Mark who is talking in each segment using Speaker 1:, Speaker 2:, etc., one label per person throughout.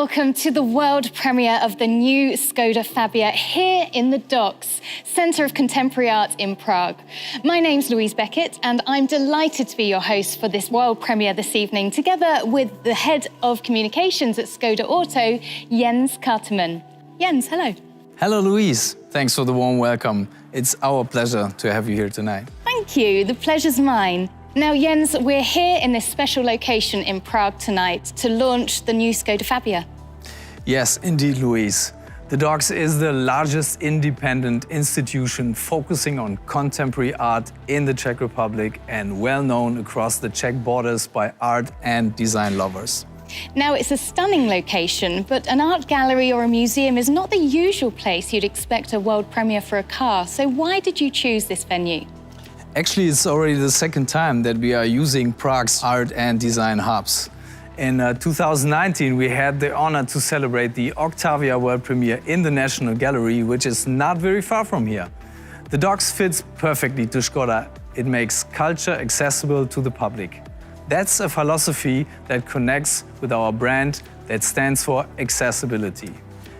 Speaker 1: welcome to the world premiere of the new KODA Fabia here in the Docks, Centre of Contemporary Art in Prague. My name's Louise Beckett and I'm delighted to be your host for this world premiere this evening, together with the Head of Communications at KODA Auto, Jens Kartemann. Jens, hello.
Speaker 2: Hello, Louise. Thanks for the warm welcome. It's our pleasure to have you here tonight.
Speaker 1: Thank you. The pleasure's mine. Now, Jens, we're here in this special location in Prague tonight to launch the new KODA Fabia.
Speaker 2: Yes, indeed, Louise. The Docks is the largest independent institution focusing on contemporary art in the Czech Republic and well known across the Czech borders by art and design lovers.
Speaker 1: Now, it's a stunning location, but an art gallery or a museum is not the usual place you'd expect a world premiere for a car. So why did you choose this venue?
Speaker 2: Actually, it's already the second time that we are using Prague's art and design hubs. In 2019, we had the honor to celebrate the Octavia world premiere in the National Gallery, which is not very far from here. The Docks fits perfectly to KODA. It makes culture accessible to the public. That's a philosophy that connects with our brand that stands for accessibility.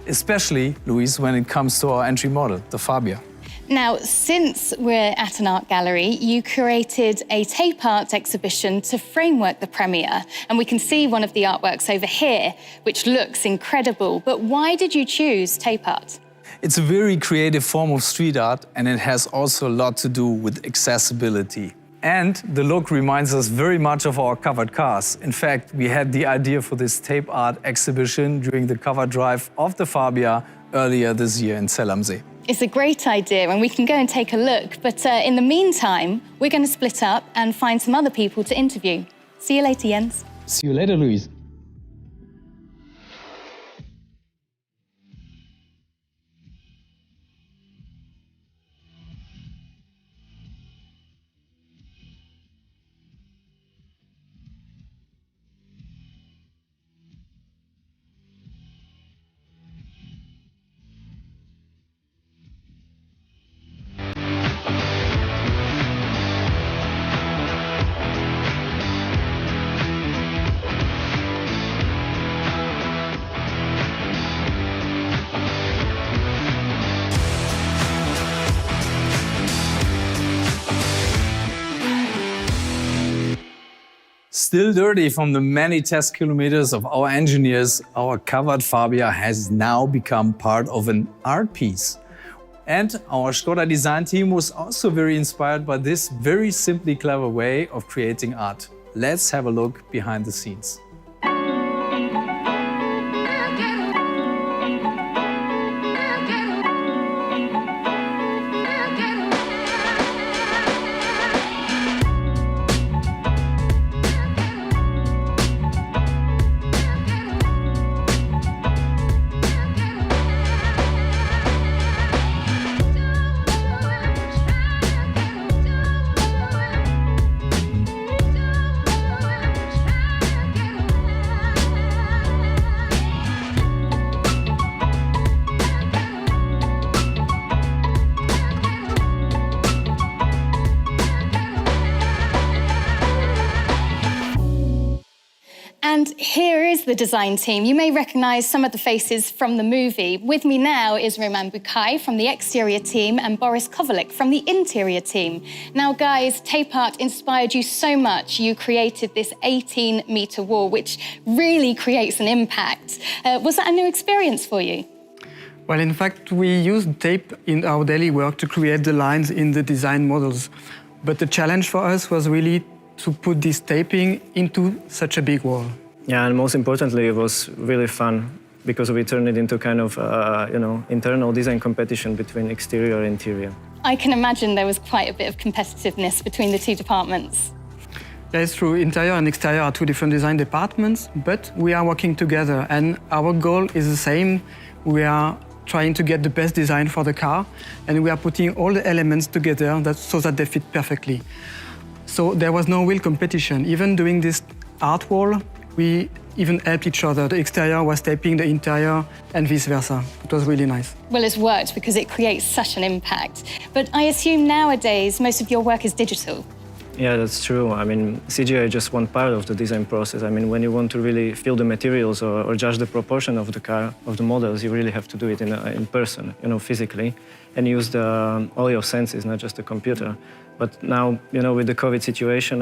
Speaker 2: Especially, Louise, when it comes to our entry model, the Fabia.
Speaker 1: Now, since we're at an art gallery, you created a tape art exhibition to framework the premiere. And we can see one of the artworks over here, which looks incredible. But why did you choose tape art?
Speaker 2: It's a very creative form of street art, and it has also a lot to do with accessibility. And the look reminds us very much of our covered cars. In fact, we had the idea for this tape art exhibition during the cover drive of the Fabia earlier this year in Zell am See.
Speaker 1: It's a great idea and we can go and take a look. But in the meantime, we're going to split up and find some other people to interview. See you later, Jens.
Speaker 2: See you later, Louise. Still dirty from the many test kilometers of our engineers, our covered Fabia has now become part of an art piece. And our KODA design team was also very inspired by this very simply clever way of creating art. Let's have a look behind the scenes.
Speaker 1: And here is the design team. You may recognize some of the faces from the movie. With me now is Roman Bucay from the exterior team and Boris Kovalik from the interior team. Now, guys, tape art inspired you so much. You created this 18-meter wall, which really creates an impact. Was that a new experience for you?
Speaker 3: Well, in fact, we used tape in our daily work to create the lines in the design models. But the challenge for us was really to put this taping into such a big wall.
Speaker 4: Yeah, and most importantly, it was really fun because we turned it into kind of, internal design competition between exterior and interior.
Speaker 1: I can imagine there was quite a bit of competitiveness between the two departments.
Speaker 3: Yeah, it's true. Interior and exterior are two different design departments, but we are working together and our goal is the same. We are trying to get the best design for the car and we are putting all the elements together so that they fit perfectly. So there was no real competition. Even doing this art wall, we even helped each other. The exterior was taping the interior and vice versa. It was really nice.
Speaker 1: Well, it's worked because it creates such an impact. But I assume nowadays most of your work is digital.
Speaker 4: Yeah, that's true. I mean, CGI is just one part of the design process. I mean, when you want to really feel the materials or judge the proportion of the car, of the models, you really have to do it in person, physically, and use all your senses, not just the computer. But now, with the COVID situation,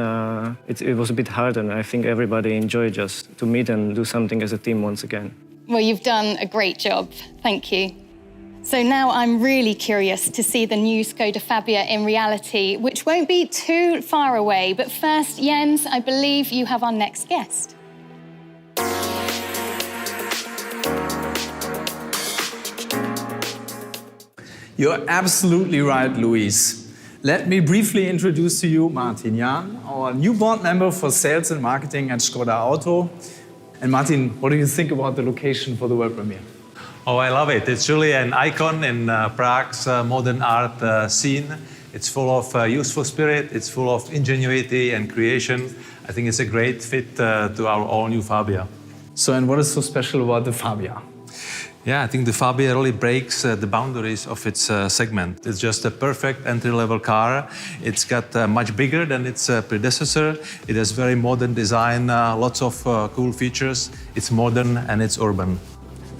Speaker 4: it was a bit harder, and I think everybody enjoyed just to meet and do something as a team once again.
Speaker 1: Well, you've done a great job. Thank you. So now I'm really curious to see the new KODA Fabia in reality, which won't be too far away. But first, Jens, I believe you have our next guest.
Speaker 2: You're absolutely right, Luis. Let me briefly introduce to you Martin Jahn, our new board member for sales and marketing at KODA Auto. And Martin, what do you think about the location for the world premiere?
Speaker 5: Oh, I love it. It's really an icon in Prague's modern art scene. It's full of youthful spirit, it's full of ingenuity and creation. I think it's a great fit to our all-new Fabia.
Speaker 2: So, and what is so special about the Fabia?
Speaker 5: Yeah, I think the Fabia really breaks the boundaries of its segment. It's just a perfect entry-level car. It's got much bigger than its predecessor. It has very modern design, lots of cool features. It's modern and it's urban.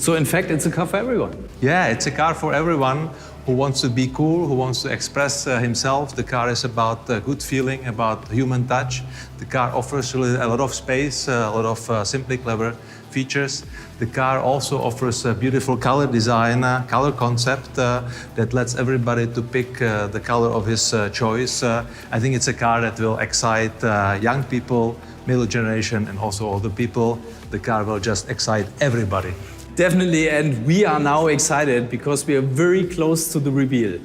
Speaker 2: So in fact, it's a car for everyone.
Speaker 5: Yeah, it's a car for everyone who wants to be cool, who wants to express himself. The car is about good feeling, about human touch. The car offers really a lot of space, a lot of simply clever features. The car also offers a beautiful color design, color concept that lets everybody to pick the color of his choice. I think it's a car that will excite young people, middle generation, and also older people. The car will just excite everybody.
Speaker 2: Definitely, and we are now excited because we are very close to the reveal.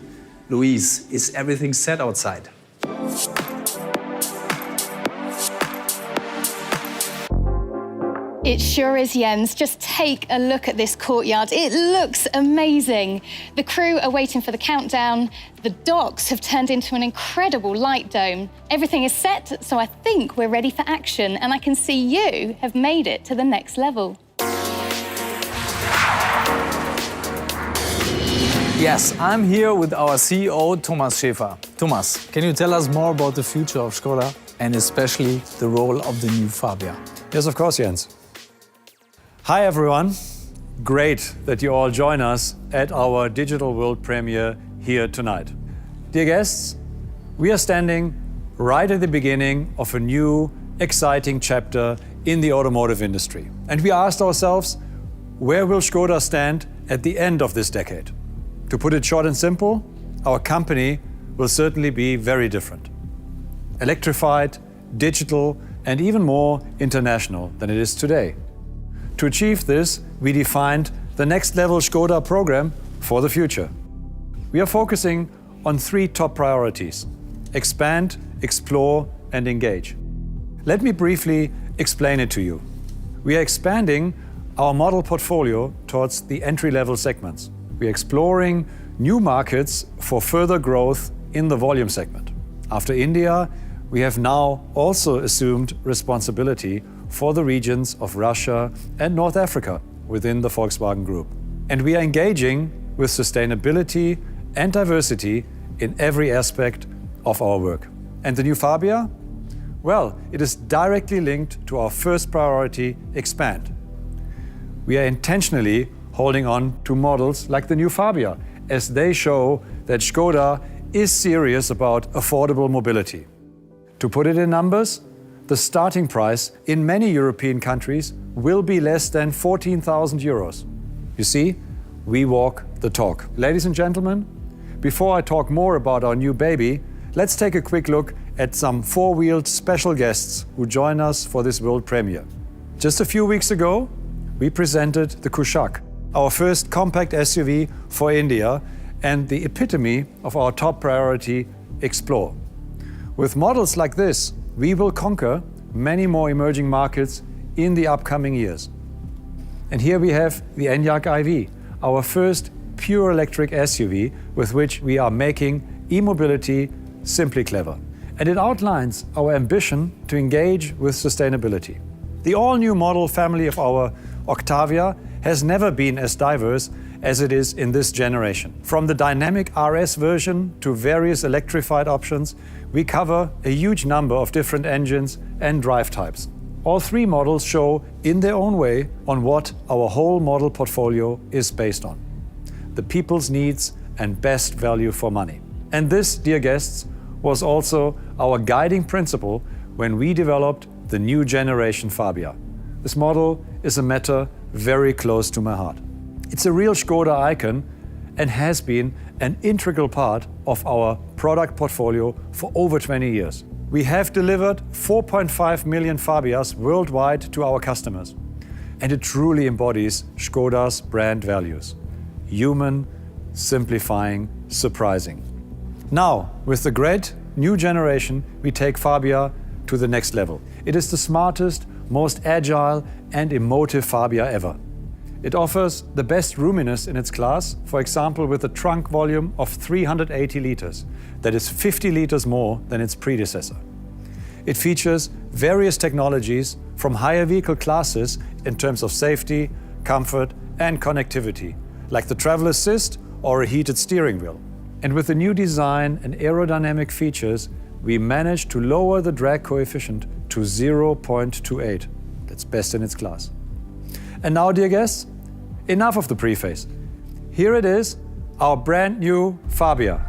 Speaker 2: Luis, is everything set outside?
Speaker 1: It sure is, Jens. Just take a look at this courtyard. It looks amazing. The crew are waiting for the countdown. The docks have turned into an incredible light dome. Everything is set, so I think we're ready for action, and I can see you have made it to the next level.
Speaker 2: Yes, I'm here with our CEO, Thomas Schäfer. Thomas, can you tell us more about the future of KODA and especially the role of the new Fabia?
Speaker 6: Yes, of course, Jens. Hi, everyone. Great that you all join us at our digital world premiere here tonight. Dear guests, we are standing right at the beginning of a new, exciting chapter in the automotive industry. And we asked ourselves, where will KODA stand at the end of this decade? To put it short and simple, our company will certainly be very different. Electrified, digital, and even more international than it is today. To achieve this, we defined the Next Level KODA program for the future. We are focusing on 3 top priorities: expand, explore, and engage. Let me briefly explain it to you. We are expanding our model portfolio towards the entry-level segments. We are exploring new markets for further growth in the volume segment. After India, we have now also assumed responsibility for the regions of Russia and North Africa within the Volkswagen Group. And we are engaging with sustainability and diversity in every aspect of our work. And the new Fabia? Well, it is directly linked to our first priority, expand. We are intentionally holding on to models like the new Fabia, as they show that KODA is serious about affordable mobility. To put it in numbers, the starting price in many European countries will be less than 14,000 euros. You see, we walk the talk. Ladies and gentlemen, before I talk more about our new baby, let's take a quick look at some four-wheeled special guests who join us for this world premiere. Just a few weeks ago, we presented the Kushaq, our first compact SUV for India and the epitome of our top priority, Explore. With models like this, we will conquer many more emerging markets in the upcoming years. And here we have the Enyaq iV, our first pure electric SUV with which we are making e-mobility simply clever. And it outlines our ambition to engage with sustainability. The all-new model family of our Octavia has never been as diverse as it is in this generation. From the dynamic RS version to various electrified options, we cover a huge number of different engines and drive types. All three models show in their own way on what our whole model portfolio is based on: the people's needs and best value for money. And this, dear guests, was also our guiding principle when we developed the new generation Fabia. This model is a matter very close to my heart. It's a real KODA icon and has been an integral part of our product portfolio for over 20 years. We have delivered 4.5 million Fabias worldwide to our customers, and it truly embodies KODA's brand values: human, simplifying, surprising. Now, with the great new generation, we take Fabia to the next level. It is the smartest, most agile and emotive Fabia ever. It offers the best roominess in its class, for example with a trunk volume of 380 liters. That is 50 liters more than its predecessor. It features various technologies from higher vehicle classes in terms of safety, comfort and connectivity, like the travel assist or a heated steering wheel. And with the new design and aerodynamic features, we managed to lower the drag coefficient to 0.28. That's best in its class. And now, dear guests, enough of the preface. Here it is, our brand new Fabia.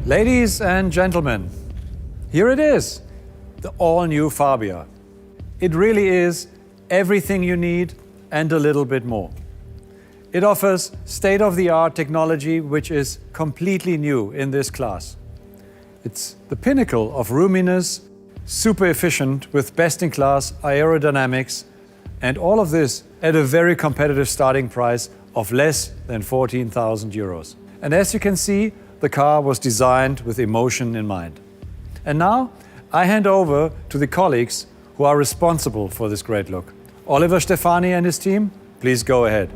Speaker 6: Ladies and gentlemen, here it is, the all-new Fabia. It really is everything you need and a little bit more. It offers state-of-the-art technology which is completely new in this class. It's the pinnacle of roominess, super efficient with best-in-class aerodynamics, and all of this at a very competitive starting price of less than 14,000 euros. And as you can see, the car was designed with emotion in mind. And now, I hand over to the colleagues who are responsible for this great look. Oliver Stefani and his team, please go ahead.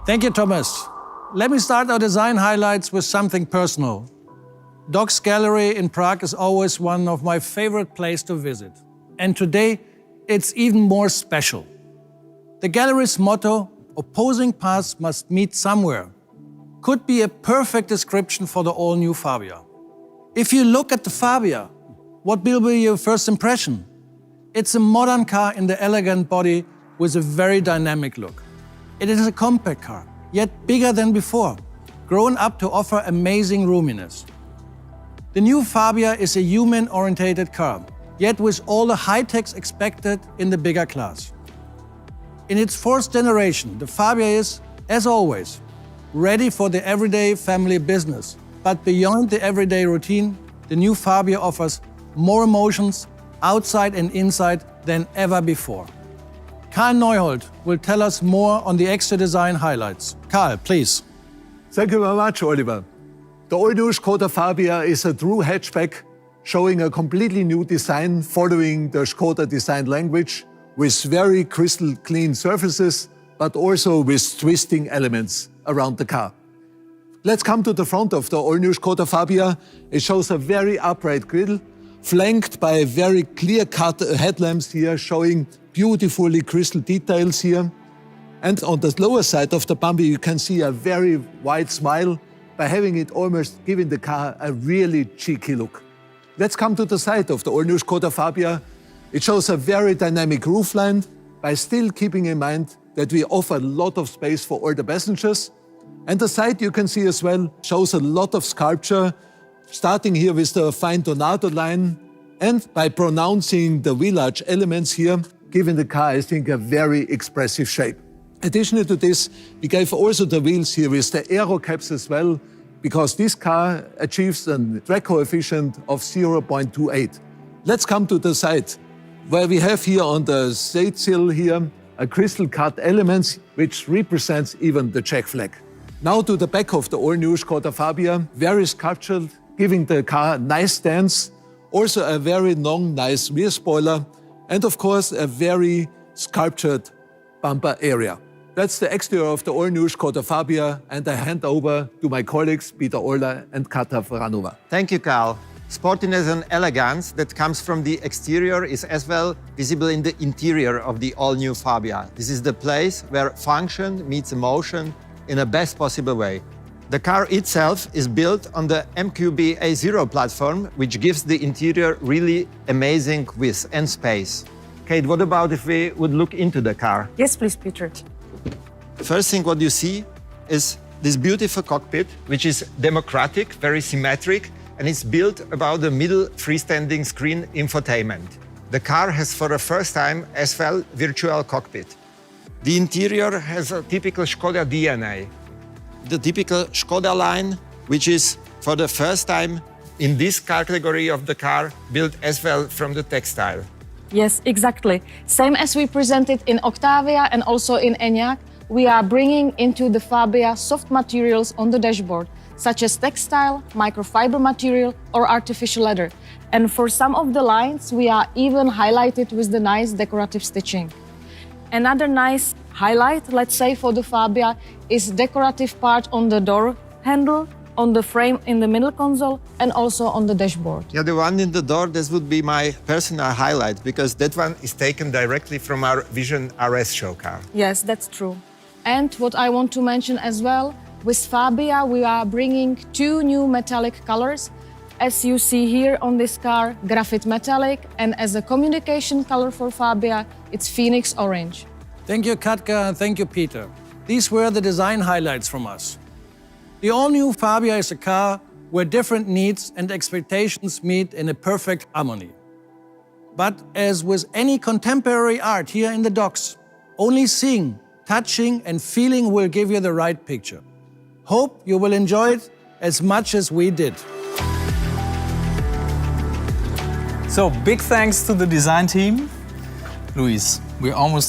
Speaker 7: Thank you, Thomas. Let me start our design highlights with something personal. Docks Gallery in Prague is always one of my favorite places to visit. And today, it's even more special. The gallery's motto, "Opposing paths must meet somewhere," could be a perfect description for the all-new Fabia. If you look at the Fabia, what will be your first impression? It's a modern car in the elegant body with a very dynamic look. It is a compact car, yet bigger than before, grown up to offer amazing roominess. The new Fabia is a human-oriented car, yet with all the high-techs expected in the bigger class. In its fourth generation, the Fabia is, as always, ready for the everyday family business. But beyond the everyday routine, the new Fabia offers more emotions outside and inside than ever before. Karl Neuhold will tell us more on the extra design highlights. Karl, please.
Speaker 8: Thank you very much, Oliver. The all-new Skoda Fabia is a true hatchback, showing a completely new design following the Skoda design language, with very crystal clean surfaces, but also with twisting elements around the car. Let's come to the front of the all-new Skoda Fabia. It shows a very upright grille, flanked by very clear-cut headlamps here, showing beautifully crystal details here. And on the lower side of the bumper, you can see a very wide smile, by having it almost giving the car a really cheeky look. Let's come to the side of the all-new Skoda Fabia. It shows a very dynamic roofline, by still keeping in mind that we offer a lot of space for all the passengers. And the side, you can see as well, shows a lot of sculpture, starting here with the fine Donato line, and by pronouncing the wheel arch elements here, giving the car, I think, a very expressive shape. Additionally to this, we gave also the wheels here with the aero caps as well, because this car achieves a drag coefficient of 0.28. Let's come to the side, where we have here on the side sill here a crystal cut elements, which represents even the Czech flag. Now to the back of the all-new Skoda Fabia, very sculptured, giving the car a nice stance, also a very long, nice rear spoiler, and of course a very sculptured bumper area. That's the exterior of the all-new Skoda Fabia, and I hand over to my colleagues Peter Euler and Kata Vranova.
Speaker 9: Thank you, Karl. Sportiness and elegance that comes from the exterior is as well visible in the interior of the all-new Fabia. This is the place where function meets emotion in the best possible way. The car itself is built on the MQB A0 platform, which gives the interior really amazing width and space. Kate, what about if we would look into the car?
Speaker 10: Yes, please, Peter.
Speaker 9: First thing what you see is this beautiful cockpit, which is democratic, very symmetric, and it's built about the middle freestanding screen infotainment. The car has for the first time as well virtual cockpit. The interior has a typical Skoda DNA. The typical Skoda line, which is for the first time in this category of the car built as well from the textile.
Speaker 10: Yes, exactly. Same as we presented in Octavia and also in Enyaq, we are bringing into the Fabia soft materials on the dashboard, such as textile, microfiber material, or artificial leather. And for some of the lines, we are even highlighted with the nice decorative stitching. Another nice highlight, let's say, for the Fabia is decorative part on the door handle, on the frame in the middle console, and also on the dashboard.
Speaker 9: Yeah, the one in the door, this would be my personal highlight, because that one is taken directly from our Vision RS show car.
Speaker 10: Yes, that's true. And what I want to mention as well, with Fabia, we are bringing two new metallic colors. As you see here on this car, graphite metallic, and as a communication color for Fabia, it's Phoenix Orange.
Speaker 7: Thank you, Katka, and thank you, Peter. These were the design highlights from us. The all-new Fabia is a car where different needs and expectations meet in a perfect harmony. But as with any contemporary art here in the docks, only seeing, touching, and feeling will give you the right picture. Hope you will enjoy it as much as we did.
Speaker 2: So big thanks to the design team. Luis, we're almost